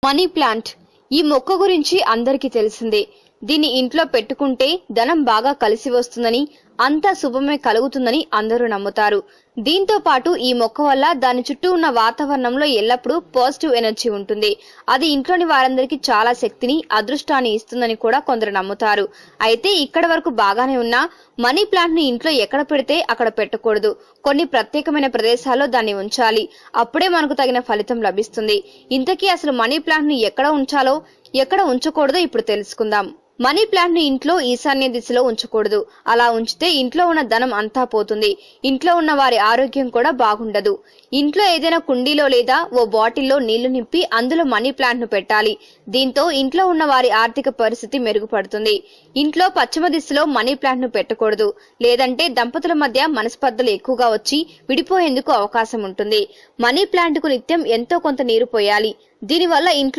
Money plant ఈ మొక్క గురించి అందరికీ తెలిసిందే. దీన్ని ఇంట్లో పెట్టుకుంటే ధనం బాగా కలిసి వస్తుందని, అంతా శుభమే కలుగుతుందని అందరూ నమ్ముతారు. దీంతో పాటు ఈ మొక్క వల్ల దాని చుట్టూ ఉన్న వాతావరణంలో ఎల్లప్పుడూ పాజిటివ్ ఎనర్జీ ఉంటుంది. అది ఇంట్లోని వారందరికీ చాలా శక్తిని, అదృష్టాన్ని ఇస్తుందని కూడా కొందరు నమ్ముతారు. అయితే ఇక్కడ వరకు బాగానే ఉన్నా మనీ ప్లాంట్ ని ఇంట్లో ఎక్కడ పెడితే అక్కడ పెట్టకూడదు. కొన్ని ప్రత్యేకమైన ప్రదేశాల్లో దాన్ని ఉంచాలి. అప్పుడే మనకు తగిన ఫలితం లభిస్తుంది. ఇంతకీ అసలు మనీ ప్లాంట్ ని ఎక్కడ ఉంచాలో, ఎక్కడ ఉంచకూడదో ఇప్పుడు తెలుసుకుందాం. మనీ ప్లాంట్ ని ఇంట్లో ఈశాన్య దిశలో ఉంచకూడదు. అలా ఉంచితే ఇంట్లో ఉన్న ధనం అంతా పోతుంది. ఇంట్లో ఉన్న వారి ఆరోగ్యం కూడా బాగుండదు. ఇంట్లో ఏదైనా కుండీలో లేదా ఓ బాటిల్లో నీళ్లు నింపి అందులో మనీ ప్లాంట్ ను పెట్టాలి. దీంతో ఇంట్లో ఉన్న వారి ఆర్థిక పరిస్థితి మెరుగుపడుతుంది. ఇంట్లో పశ్చిమ దిశలో మనీ ప్లాంట్ ను పెట్టకూడదు. లేదంటే దంపతుల మధ్య మనస్పర్ధలు ఎక్కువగా వచ్చి విడిపోయేందుకు అవకాశం ఉంటుంది. మనీ ప్లాంట్ కు నిత్యం ఎంతో కొంత నీరు పోయాలి. దీనివల్ల ఇంట్లో